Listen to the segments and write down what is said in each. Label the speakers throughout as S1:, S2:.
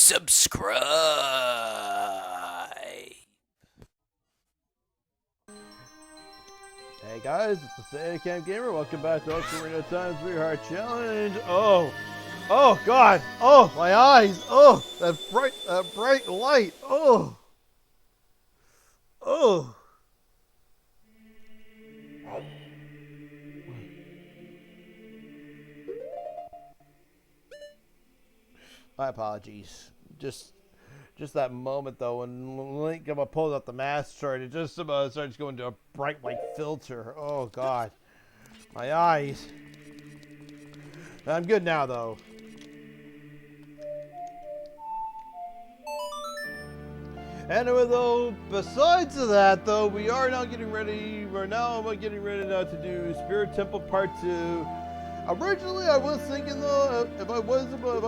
S1: subscribe.
S2: Hey guys, it's the Camp Gamer. Welcome back to Ocarina Times 3 Heart Challenge. Oh God! Oh, my eyes! Oh, that bright light! Oh! My apologies. Just that moment though, when Link pulled out the mask shard, it just about starts going to a bright white filter. Oh God, my eyes. I'm good now though. Anyway, though, besides that, though, we are now getting ready. We're now getting ready now to do Spirit Temple Part 2. Originally, I was thinking though, if I wasn't doing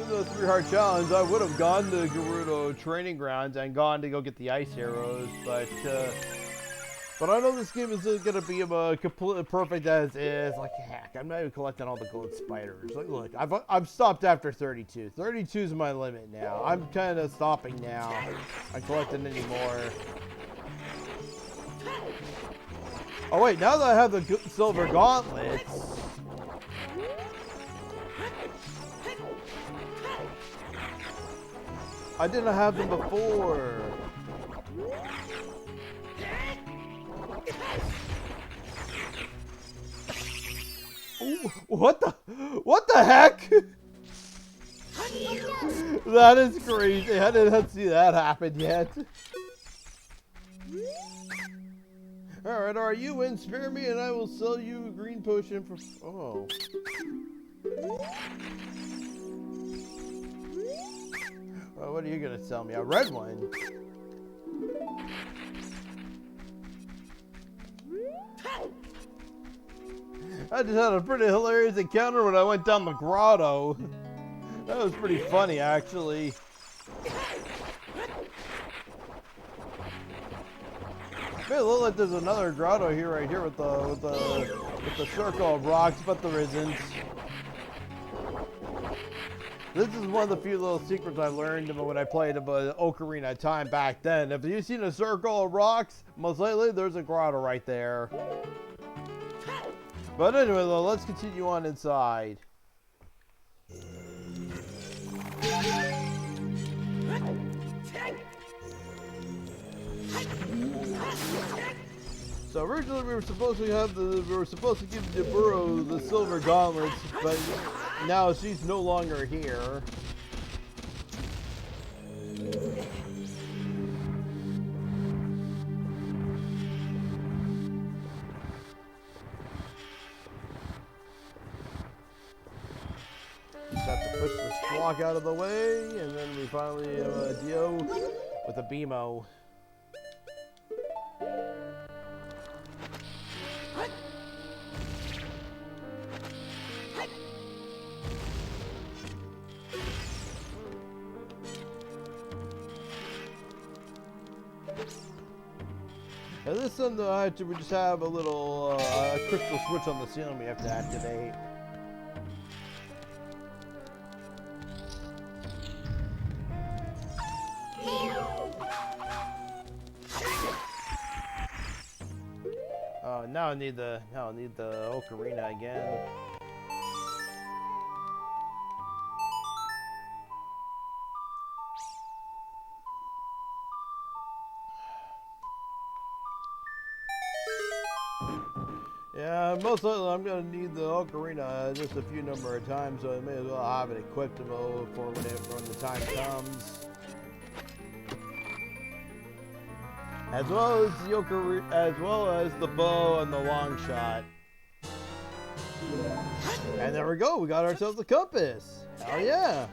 S2: the 3 Heart Challenge, I would have gone to Gerudo Training Grounds and gone to go get the ice arrows. But I know this game isn't gonna be completely perfect as is. Like heck, I'm not even collecting all the gold spiders. Like, look, I've stopped after 32. 32 is my limit now. I'm kind of stopping now. I'm collecting anymore. Oh wait, now that I have the silver gauntlets. I didn't have them before. Ooh, what the heck? That is crazy. I didn't see that happen yet. Alright, are you in? Spare me and I will sell you a green potion for... Oh. Well, what are you gonna sell me? A red one? I just had a pretty hilarious encounter when I went down the grotto. That was pretty funny, actually. It looks like there's another grotto here, right here, with the circle of rocks, but there isn't. This is one of the few little secrets I learned when I played Ocarina Time back then. If you've seen a circle of rocks, most likely there's a grotto right there. But anyway, though, let's continue on inside. So originally we were supposed to give Geburo the silver gauntlets, but now she's no longer here. Just have to push this block out of the way, and then we finally deal with a BMO. And this time, we just have a little crystal switch on the ceiling we have to activate. Now I need the ocarina again. Yeah, most likely I'm gonna need the ocarina just a few number of times, so I may as well have it equipped for when the time comes. As well as the ocarina, as well as the bow and the long shot. And there we go, we got ourselves a compass. Hell yeah!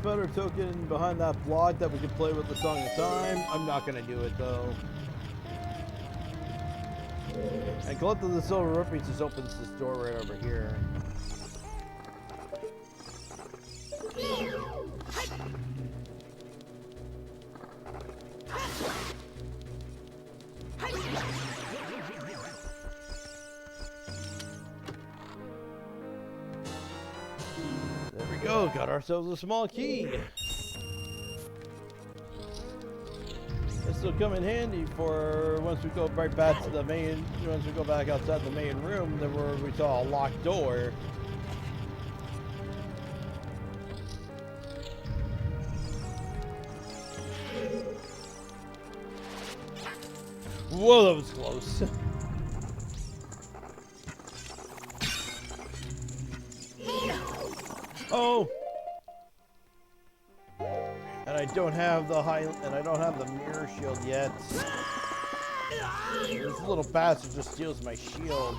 S2: better token behind that block that we can play with the Song of Time. I'm not gonna do it though. And collecting the silver rupees just opens this door right over here. There we go, got ourselves a small key. This will come in handy for once we go right back to the main, once we go back outside the main room, there where we saw a locked door. Whoa, that was close. Oh. And I don't have the mirror shield yet. This little bastard just steals my shield.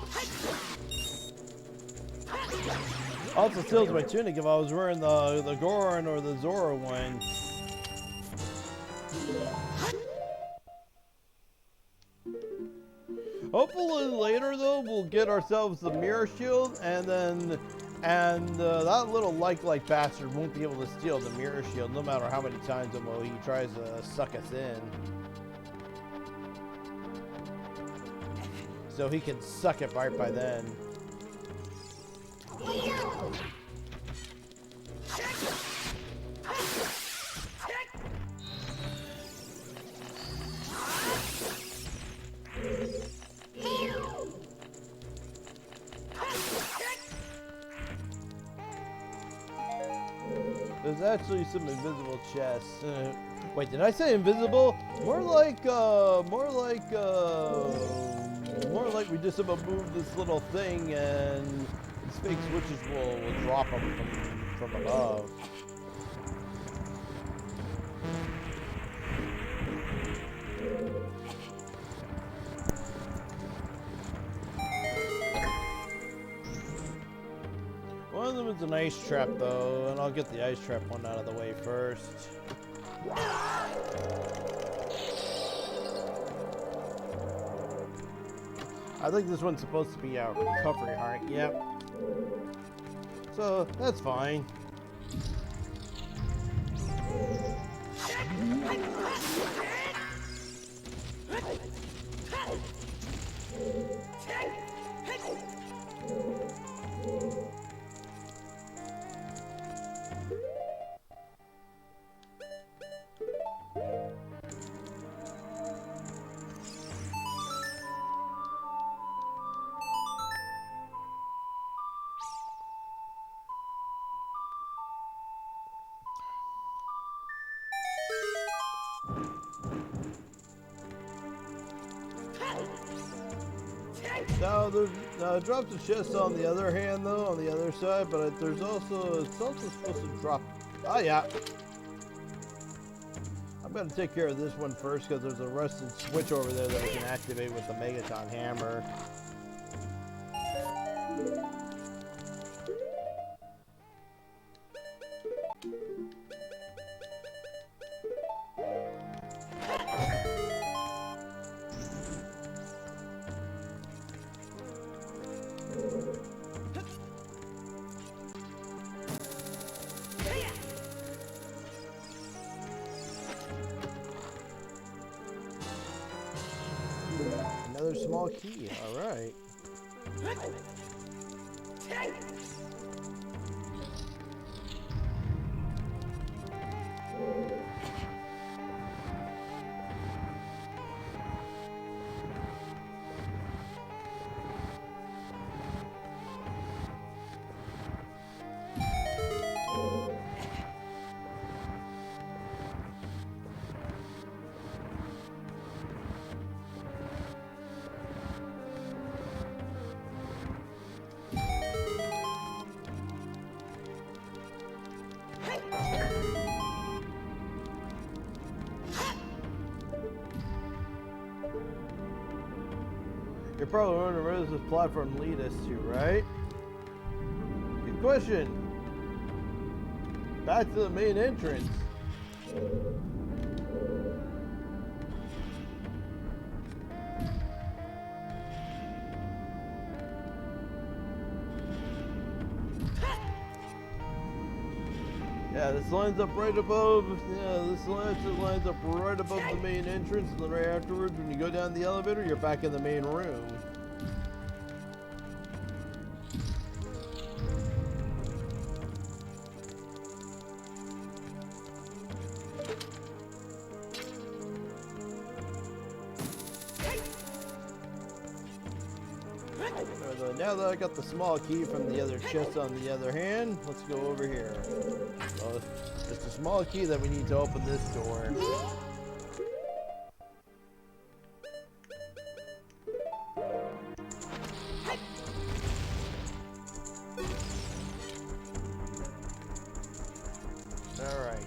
S2: Also steals my tunic if I was wearing the Goron or the Zora one. Hopefully later though we'll get ourselves the mirror shield, and then that little like bastard won't be able to steal the mirror shield no matter how many times he tries to suck us in. So he can suck it right by then. There's actually some invisible chests. Wait, did I say invisible? More like we just about move this little thing and these fake switches will drop them from above. One of them is an ice trap though, and I'll get the ice trap one out of the way first. I think this one's supposed to be a recovery heart, yep. So, that's fine. Now it drops a chest on the other hand though, on the other side, but it's also supposed to drop. Oh yeah. I'm gonna take care of this one first because there's a rusted switch over there that I can activate with the Megaton hammer. Another small key, alright. You're probably wondering where does this platform lead us to, right? Good question. back to the main entrance. Yeah, this lines up right above. Yeah, this lines up right above the main entrance, and then right afterwards, when you go down the elevator, you're back in the main room. Now that I got the small key from the other chest on the other hand, let's go over here. So it's a small key that we need to open this door. Alright.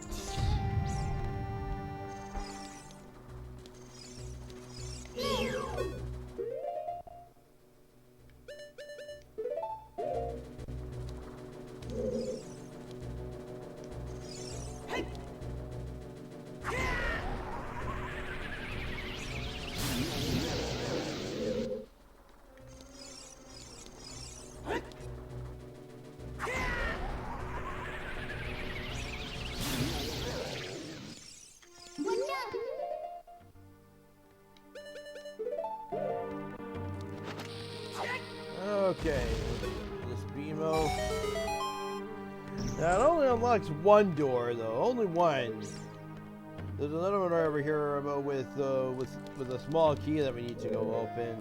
S2: Okay, this BMO. Now it only unlocks one door though, only one. There's another one right over here about with a small key that we need to go open.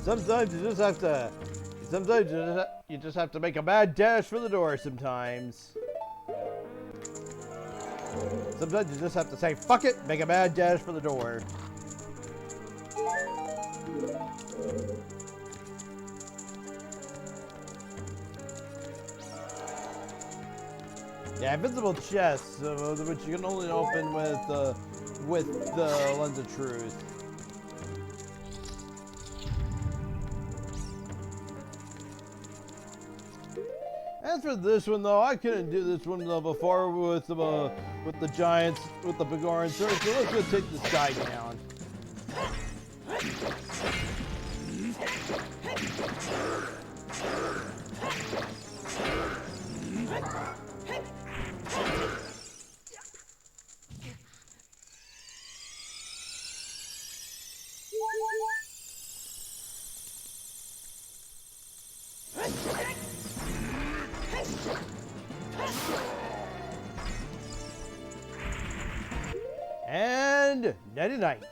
S2: Sometimes you just have to make a mad dash for the door sometimes. Sometimes you just have to say, fuck it, make a mad dash for the door. Yeah, invisible chests, which you can only open with the Lens of Truth. As for this one though, I couldn't do this one before with the giants, with the Begoran Surge, so let's go take this guy down. And nighty night.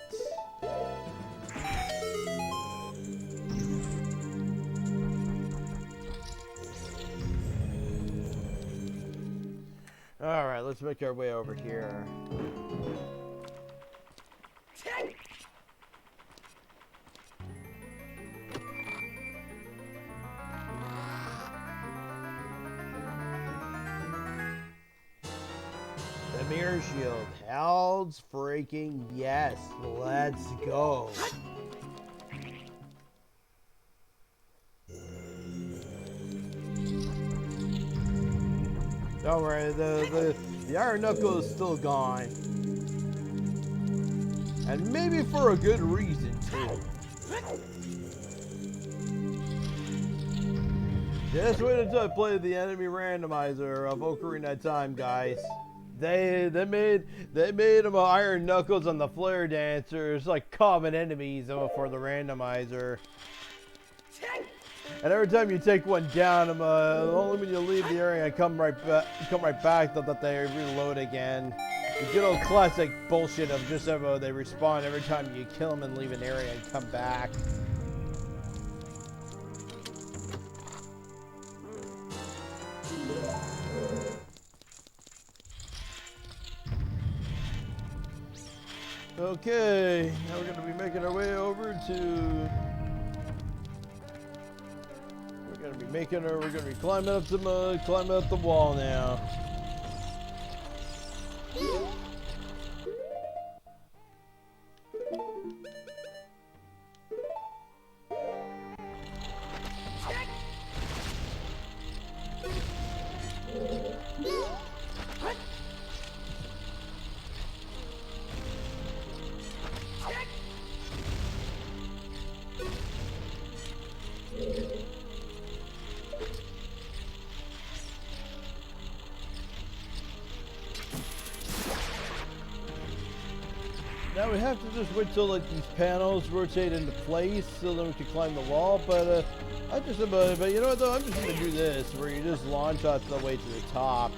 S2: All right, let's make our way over here. The mirror shield. Hell's freaking yes. Let's go. Don't worry, the Iron Knuckle is still gone. And maybe for a good reason too. Just wait until I play the enemy randomizer of Ocarina of Time, guys. They made them Iron Knuckles and the Flare Dancers like common enemies for the randomizer. And every time you take one down, only when you leave the area and come right back that they reload again. The good old classic bullshit of just they respawn every time you kill them and leave an area and come back. Okay, now we're going to be making our way over to... We're going to be We're gonna be climbing up the mud, climbing up the wall now. Now we have to just wait till like these panels rotate into place so then we can climb the wall. But but you know what though? I'm just gonna do this where you just launch out the way to the top.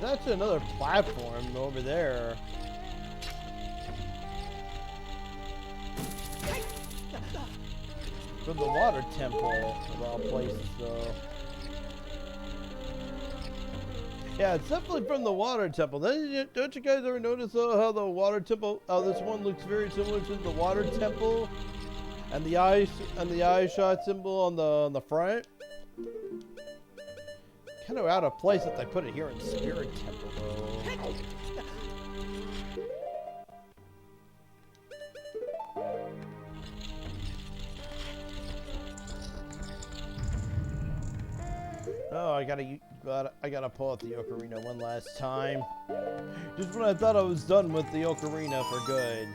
S2: That's another platform over there. From the water temple, of all places, though. Yeah, it's definitely from the water temple. Don't you guys ever notice how the water temple? How this one looks very similar to the water temple, and the eye shot symbol on the front. Kind of out of place that they put it here in Spirit Temple, though. Oh, I gotta pull out the Ocarina one last time. Just when I thought I was done with the Ocarina for good.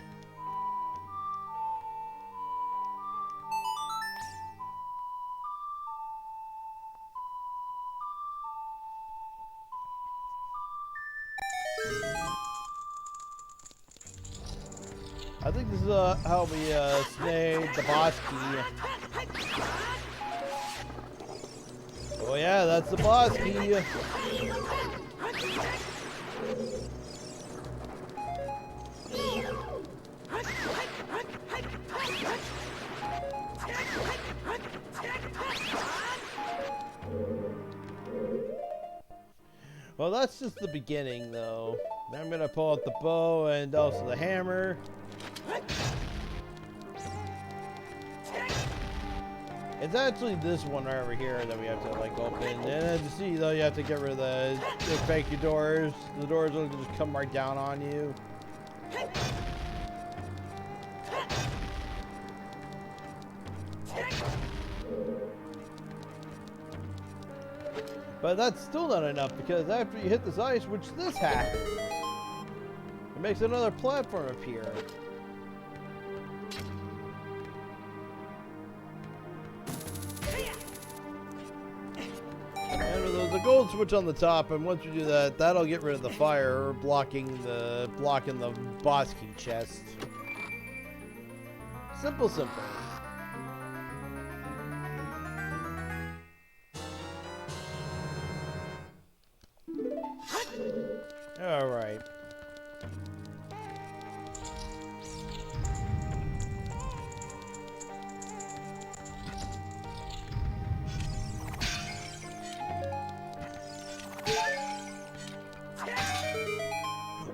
S2: I think this is how we snag the boss key. Oh yeah, that's the boss key. Well, that's just the beginning, though. Now I'm gonna pull out the bow and also the hammer. It's actually this one right over here that we have to like open. And as you see though, you have to get rid of the fake doors. The doors will just come right down on you. But that's still not enough because after you hit this ice, which this happens, it makes another platform appear. There's a gold switch on the top, and once you do that, that'll get rid of the fire blocking the boss key chest. Simple. All right.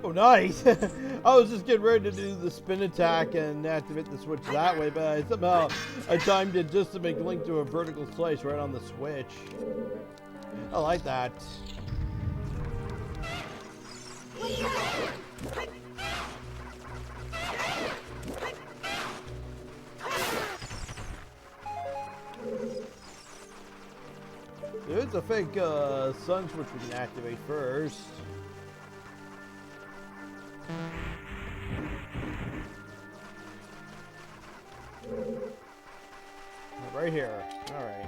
S2: Oh, nice! I was just getting ready to do the spin attack and activate the switch that way, but somehow I timed it just to make Link do a vertical slice right on the switch. I like that. There's a fake sun switch we can activate first. Right here. All right.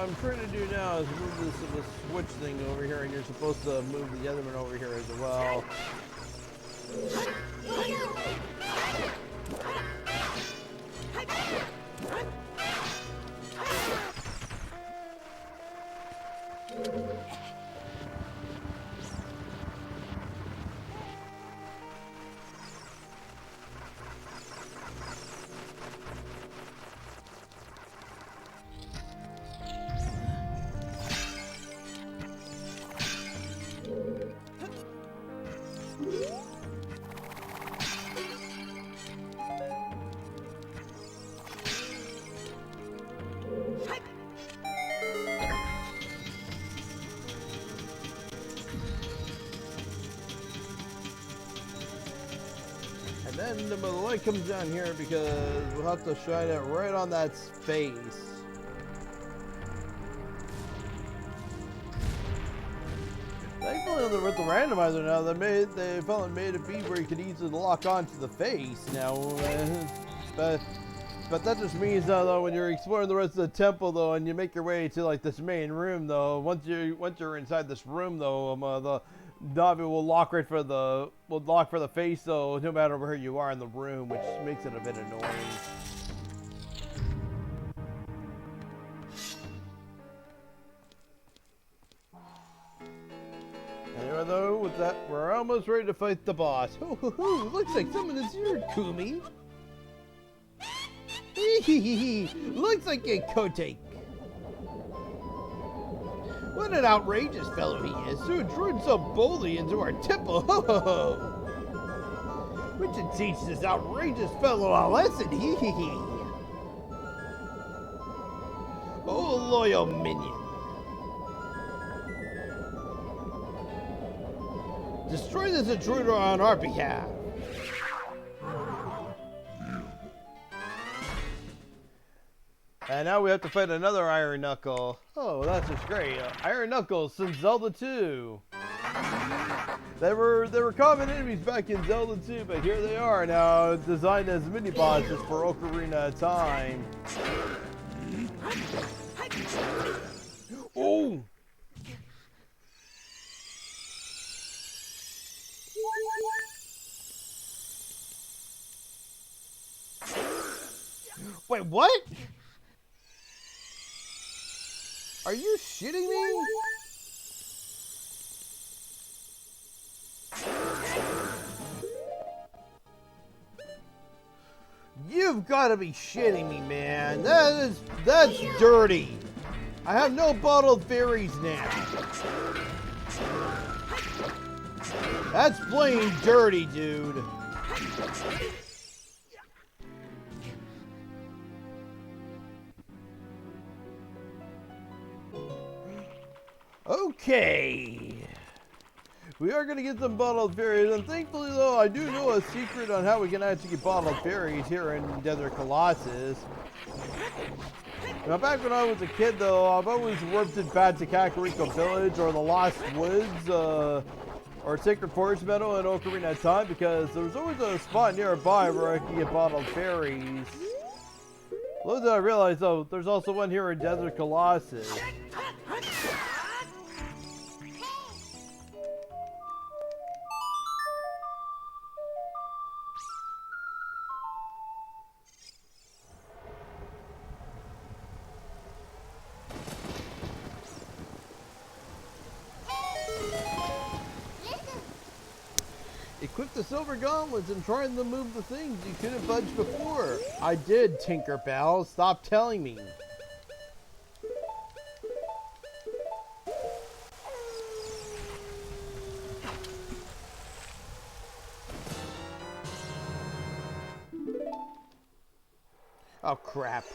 S2: I'm trying to do now is move this switch thing over here, and you're supposed to move the other one over here as well. And then the light comes down here because we'll have to shine it right on that face. Thankfully, with the randomizer now, they finally made it be where you could easily lock onto the face now. But that just means though, when you're exploring the rest of the temple though, and you make your way to like this main room though, once you're inside this room though, the Navi will lock for the face though, no matter where you are in the room, which makes it a bit annoying. Anyway though, with that, we're almost ready to fight the boss. Hoo hoo hoo! Looks like someone is here, Kumi. Looks like a Kote. What an outrageous fellow he is, to intrude so boldly into our temple. Ho ho ho! We should teach this outrageous fellow a lesson. Hee hee hee. Oh, loyal minion. Destroy this intruder on our behalf. And now we have to fight another Iron Knuckle. Oh, that's just great. Iron Knuckles since Zelda 2. They were common enemies back in Zelda 2, but here they are now, designed as mini bosses for Ocarina of Time. Oh! Wait, what? Are you shitting me? You've got to be shitting me, man. That's dirty. I have no bottled fairies now. That's plain dirty, dude. Okay, we are going to get some bottled fairies, and thankfully though, I do know a secret on how we can actually get bottled fairies here in Desert Colossus. Now back when I was a kid though, I've always warped it back to Kakariko Village or the Lost Woods, or Sacred Forest Meadow in Ocarina of Time, because there was always a spot nearby where I could get bottled fairies. Little did I realize though, there's also one here in Desert Colossus. Equip the silver gauntlets and try to move the things you couldn't budge before. I did, Tinkerbell. Stop telling me. Oh, crap.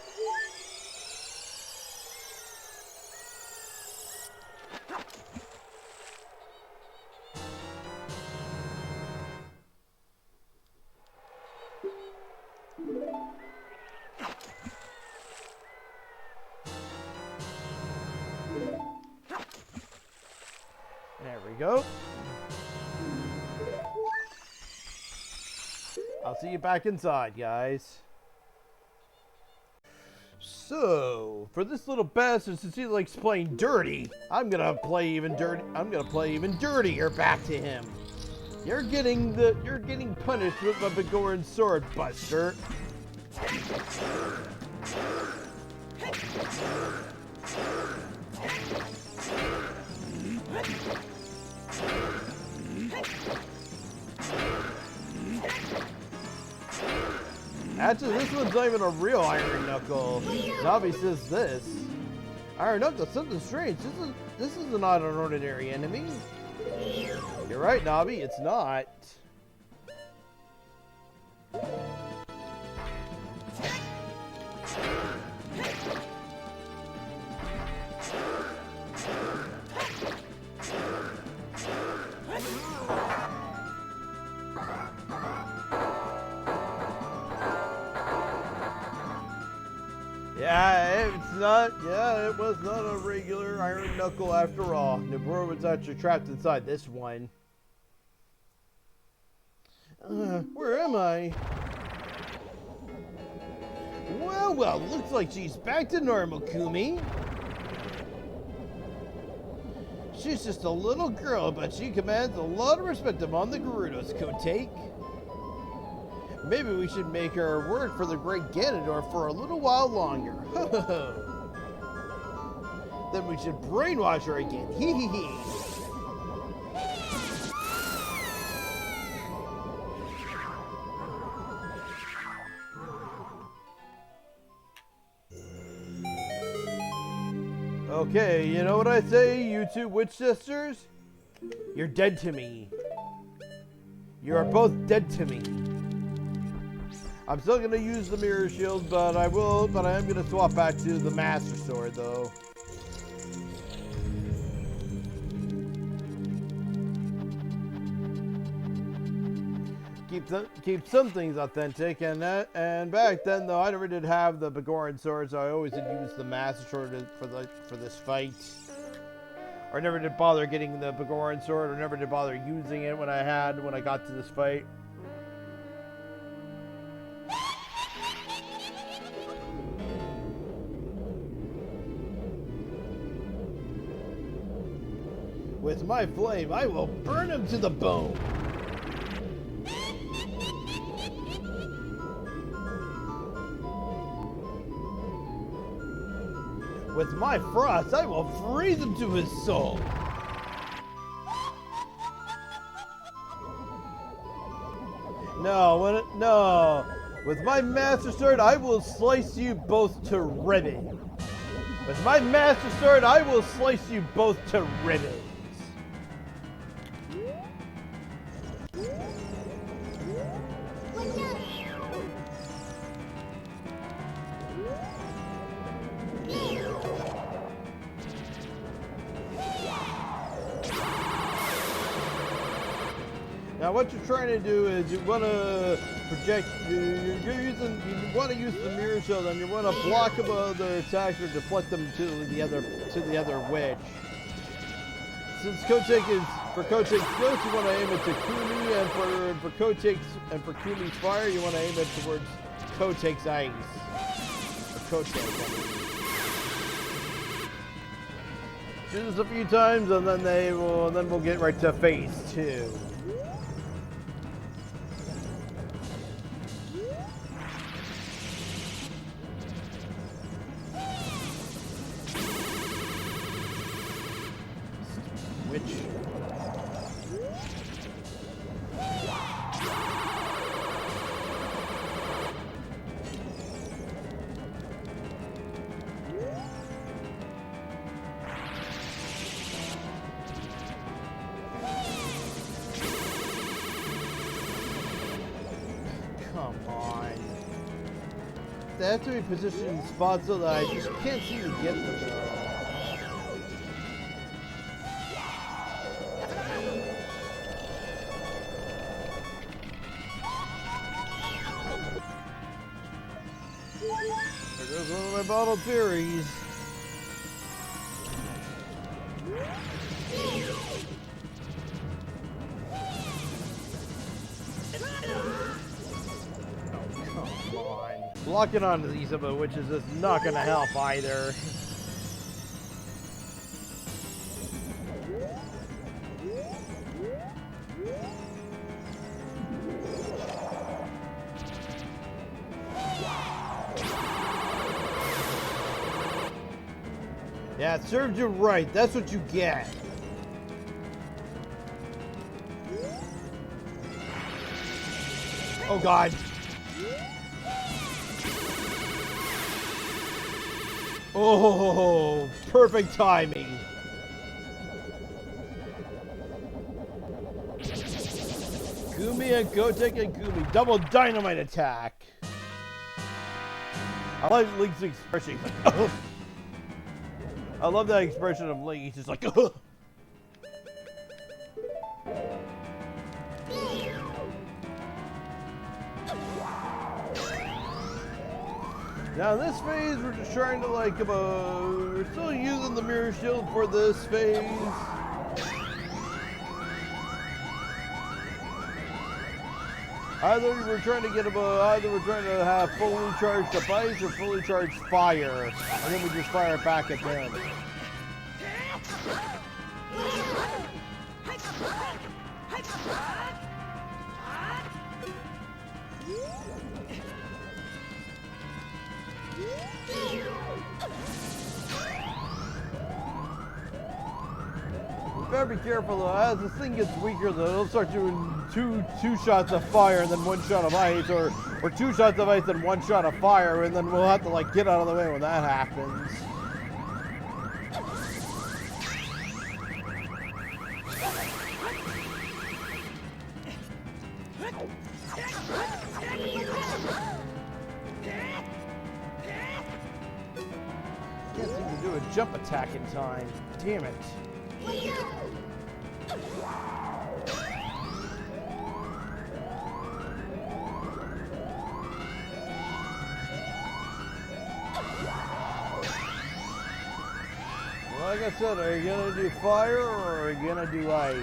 S2: There we go. I'll see you back inside, guys. So, for this little bastard, since he likes playing dirty, I'm gonna play even dirtier back to him. You're getting punished with my Bagoran sword, Buster. Actually, this one's not even a real Iron Knuckle. Navi says this. Iron Knuckle, something strange. This is not an ordinary enemy. You're right, Navi, it's not. Yeah, it was not a regular Iron Knuckle after all. Nabura was actually trapped inside this one. Where am I? Well, looks like she's back to normal, Kumi. She's just a little girl, but she commands a lot of respect among the Gerudos, Kotek. Maybe we should make her work for the great Ganondorf for a little while longer. Then we should brainwash her again. Hee hee hee. Okay, you know what I say, you two witch sisters? You're dead to me. You are both dead to me. I'm still gonna use the mirror shield, but I am gonna swap back to the Master Sword though. Keep some things authentic, and back then though I never did have the Bagoran sword, so I always did use the Master Sword for this fight. Or never did bother getting the Bagoran sword, or never did bother using it when I got to this fight. With my flame, I will burn him to the bone. With my frost, I will freeze him to his soul. No. With my Master Sword, I will slice you both to ribbons. With my Master Sword, I will slice you both to ribbons. Now what you're trying to do is you want to project, you want to use the mirror shield, and you want to block them other attacks or deflect them to the other witch. Since for Kotek's ghost, you want to aim it to Kumi, and for Kumi's fire, you want to aim it towards Kotek's ice. Or Kotek. Do this a few times, and then we'll get right to phase 2. They have to be positioned in spots so that I just can't seem to get them though. There goes one of my bottled theories. Locking onto these of which is just not gonna help either. Yeah, it served you right. That's what you get. Oh, God. Oh, perfect timing. Gumi and Gotek and Gumi. Double dynamite attack. I like Link's expression. He's like, oh. I love that expression of Link. He's just like, oh. Now in this phase, we're just trying to like, we're still using the mirror shield for this phase. Either we're trying to get either we're trying to have fully charged up ice or fully charged fire, and then we just fire it back at them. Better be careful though. As this thing gets weaker, though, it'll start doing two shots of fire and then one shot of ice, or 2 shots of ice and 1 shot of fire, and then we'll have to like get out of the way when that happens. Can't seem to do a jump attack in time. Damn it. Like I said, are you gonna do fire or are you gonna do ice?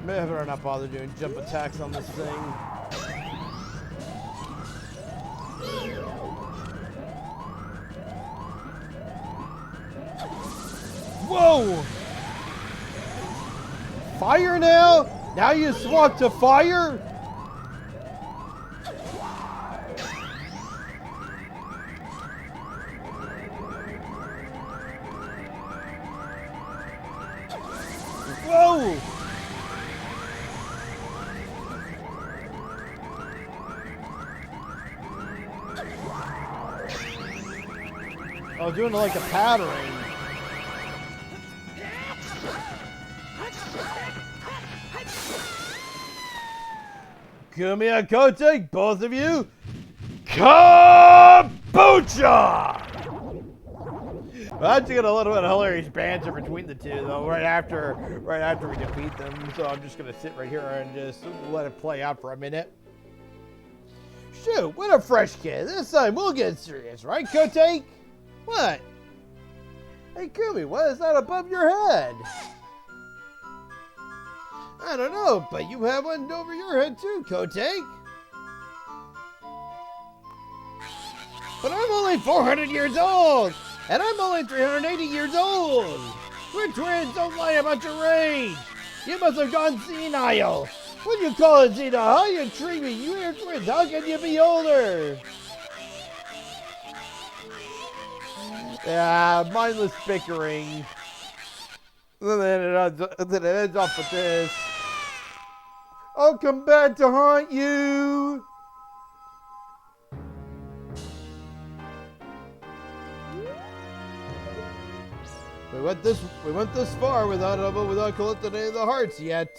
S2: May have better not bother doing jump attacks on this thing. Whoa! Fire now? Now you swap to fire? Whoa! Oh, doing like a pattern. Gumi and Kotek, both of you, kombucha! I'm actually getting a little bit of hilarious banter between the two, though. Right after we defeat them, so I'm just gonna sit right here and just let it play out for a minute. Shoot, what a fresh kid! This time we'll get serious, right, Kotek? What? Hey, Gumi, what is that above your head? I don't know, but you have one over your head too, Kotek. But I'm only 400 years old, and I'm only 380 years old. We're twins, don't lie about your age. You must have gone senile. What do you call it, senile? How you treat me? You are twins, how can you be older? Yeah, mindless bickering. And then it ends up with this. I'll come back to haunt you. We went this far without collecting any of the hearts yet.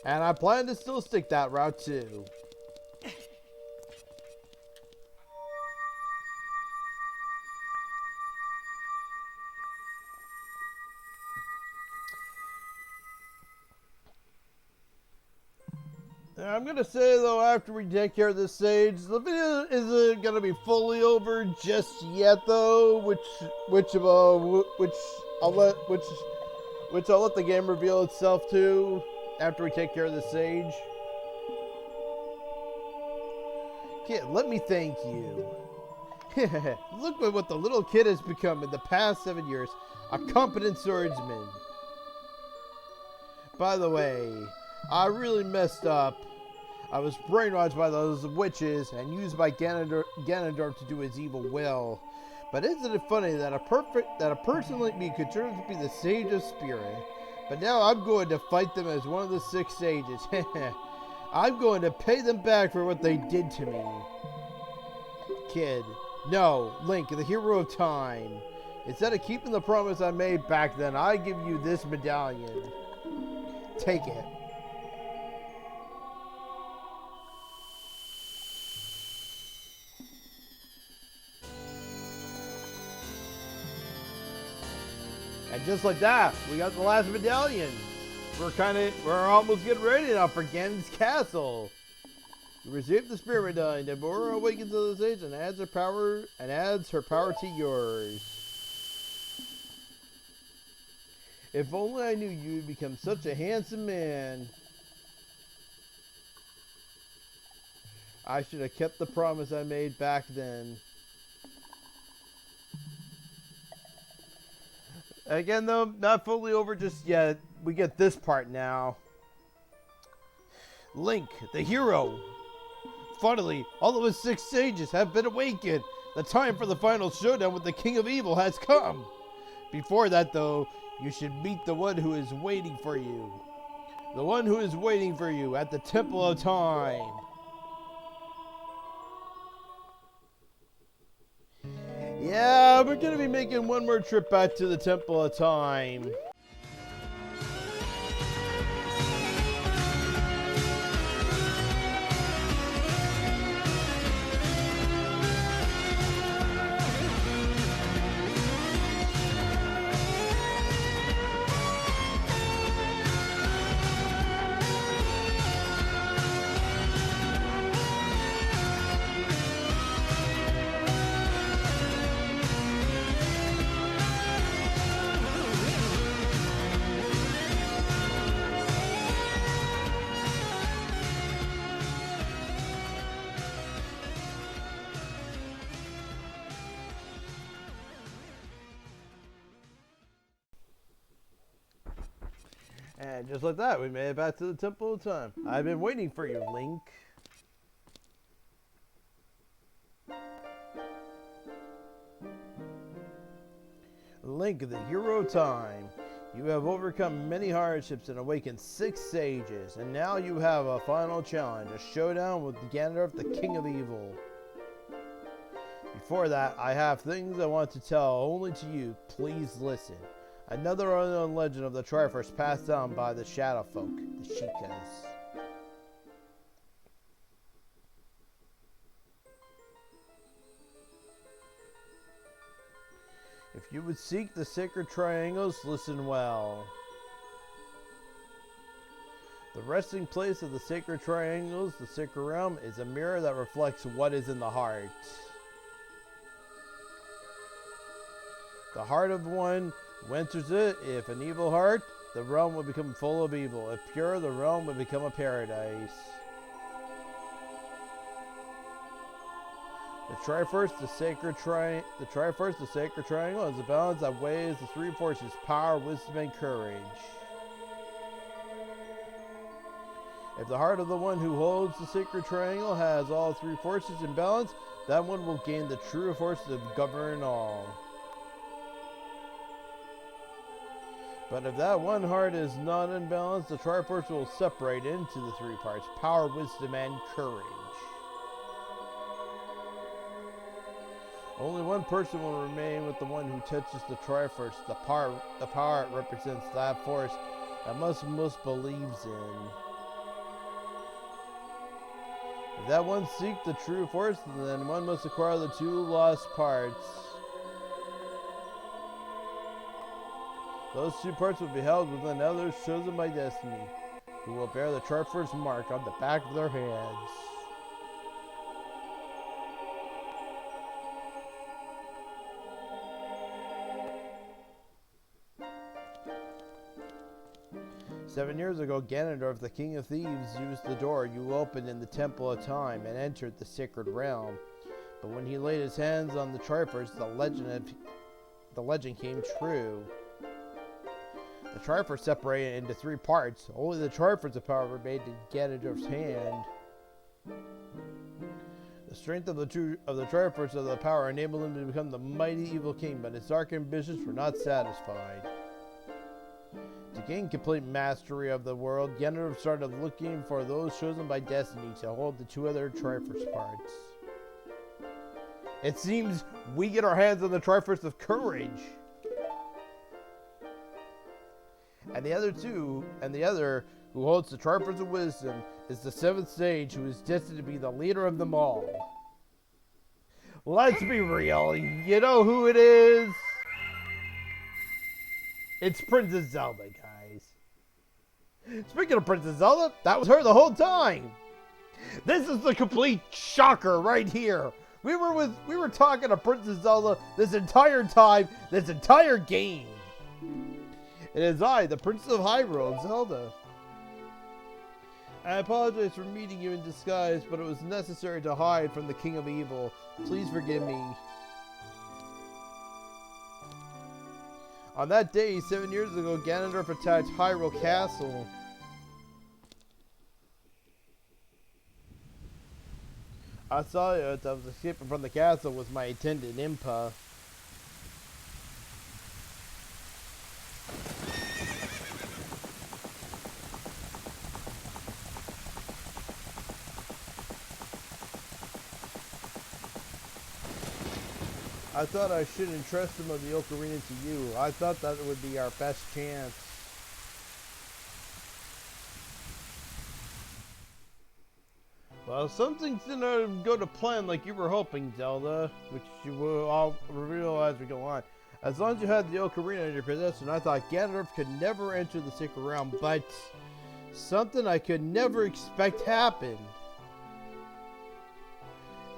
S2: And I plan to still stick that route too. I'm gonna say though, after we take care of this sage, the video isn't gonna be fully over just yet though. Which I'll let the game reveal itself to after we take care of the sage. Kid, let me thank you. Look at what the little kid has become in the past 7 years. A competent swordsman. By the way, I really messed up. I was brainwashed by those witches and used by Ganondorf to do his evil will. But isn't it funny that a person like me could turn out to be the Sage of Spirit? But now I'm going to fight them as one of the 6 sages. I'm going to pay them back for what they did to me. Kid. No, Link, the hero of time. Instead of keeping the promise I made back then, I give you this medallion. Take it. And just like that, we got the last medallion. We're almost getting ready now for Ganon's castle. You receive the spirit medallion. Deborah awakens to the sage and adds her power to yours. If only I knew you would become such a handsome man. I should have kept the promise I made back then. Again, though, not fully over just yet. We get this part now. Link, the hero. Finally, all of his 6 sages have been awakened. The time for the final showdown with the King of Evil has come. Before that, though, you should meet the one who is waiting for you. The one who is waiting for you at the Temple of Time. Yeah, we're going to be making one more trip back to the Temple of Time. And just like that, we made it back to the Temple of Time. I've been waiting for you, Link. Link, the hero of time. You have overcome many hardships and awakened 6 sages, and now you have a final challenge, a showdown with Ganondorf, the King of Evil. Before that, I have things I want to tell only to you. Please listen. Another unknown legend of the Triforce passed down by the Shadow Folk, the Sheikahs. If you would seek the sacred triangles, listen well. The resting place of the sacred triangles, the sacred realm, is a mirror that reflects what is in the heart. The heart of one who enters it, if an evil heart, the realm will become full of evil. If pure, the realm will become a paradise. The Triforce, the sacred triangle, is a balance that weighs the 3 forces: power, wisdom, and courage. If the heart of the one who holds the sacred triangle has all 3 forces in balance, that one will gain the true force to govern all. But if that one heart is not in balance, the Triforce will separate into the 3 parts: power, wisdom, and courage. Only one person will remain with the one who touches the Triforce. The power represents that force that most believes in. If that one seeks the true force, then one must acquire the 2 lost parts. Those 2 parts will be held within others chosen by destiny. who will bear the Triforce's mark on the back of their hands. "7 years ago, Ganondorf, the King of Thieves, used the door you opened in the Temple of Time and entered the Sacred Realm. But when he laid his hands on the Triforce, the legend came true. The Triforce separated into 3 parts. Only the Triforce's power remained in Ganondorf's hand. The strength of the Triforce of the power enabled him to become the mighty evil king, but his dark ambitions were not satisfied. To gain complete mastery of the world, Ganondorf started looking for those chosen by destiny to hold the 2 other Triforce parts. It seems we get our hands on the Triforce of Courage. And the other who holds the Triforce of Wisdom is the 7th sage, who is destined to be the leader of them all. Let's be real, you know who it is? It's Princess Zelda, guys. Speaking of Princess Zelda, that was her the whole time. This is the complete shocker right here. We were talking to Princess Zelda this entire time, this entire game. It is I, the Princess of Hyrule, Zelda. I apologize for meeting you in disguise, but it was necessary to hide from the King of Evil. Please forgive me. On that day, 7 years ago, Ganondorf attacked Hyrule Castle. I saw you as I was escaping from the castle with my attendant, Impa. I thought I should entrust some of the Ocarina to you. I thought that would be our best chance. Well, some things didn't go to plan like you were hoping, Zelda, which you will all reveal as we go on. As long as you had the Ocarina in your possession, I thought Ganondorf could never enter the Sacred Realm, but something I could never expect happened.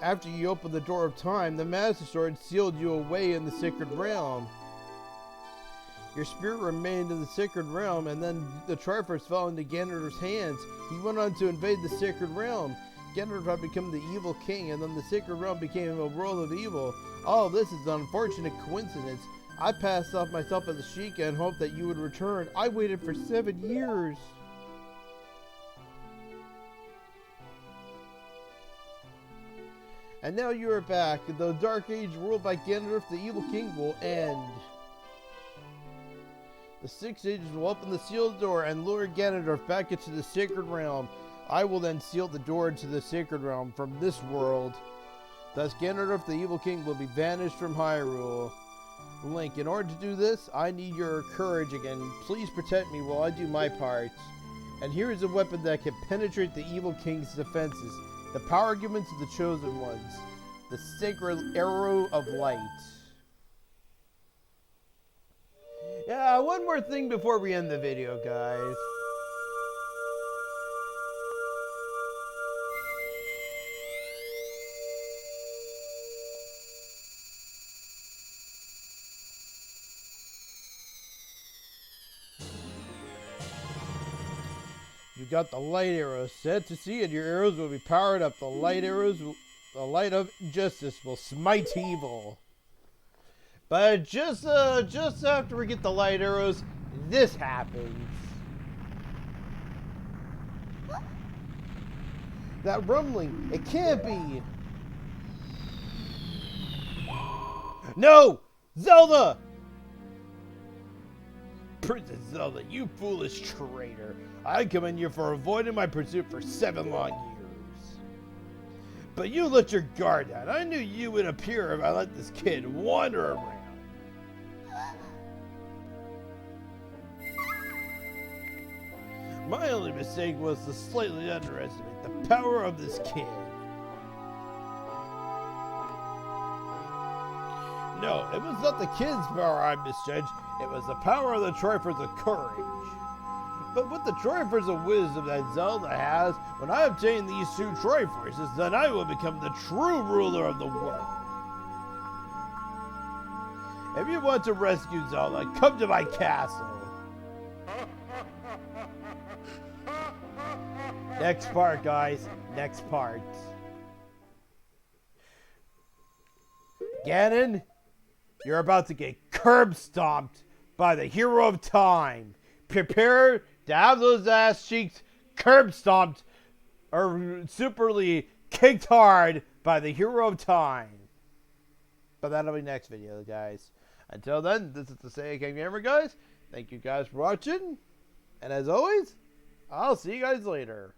S2: After you opened the door of time, the Master Sword sealed you away in the Sacred Realm. Your spirit remained in the Sacred Realm, and then the Triforce fell into Ganondorf's hands. He went on to invade the Sacred Realm. Ganondorf had become the evil king, and then the Sacred Realm became a world of evil. All of this is an unfortunate coincidence. I passed off myself as a Sheikah and hoped that you would return. I waited for 7 years. And now you are back. The Dark Age ruled by Ganondorf, the evil king, will end. The 6 sages will open the sealed door and lure Ganondorf back into the Sacred Realm. I will then seal the door into the Sacred Realm from this world. Thus Ganondorf, the evil king, will be banished from Hyrule. Link, in order to do this, I need your courage again. Please protect me while I do my part. And here is a weapon that can penetrate the evil king's defenses. The power given to the chosen ones. The sacred arrow of light. Yeah, one more thing before we end the video, guys. You got the light arrows set to see, and your arrows will be powered up. The light of justice will smite evil. But just after we get the light arrows, this happens. That rumbling, it can't be. No! Zelda! Princess Zelda, you foolish traitor. I commend you for avoiding my pursuit for 7 long years. But you let your guard down. I knew you would appear if I let this kid wander around. My only mistake was to slightly underestimate the power of this kid. No, it was not the kid's power I misjudged. It was the power of the Triforce of Courage. But with the Triforce of Wisdom that Zelda has, when I obtain these two Triforces, then I will become the true ruler of the world. If you want to rescue Zelda, come to my castle. Next part, guys. Next part. Ganon, you're about to get curb stomped by the hero of time. Prepare to have those ass cheeks curb stomped or superly kicked hard by the hero of time. But that'll be next video, guys. Until then, this is the Sega King Gamer, guys. Thank you guys for watching. And as always, I'll see you guys later.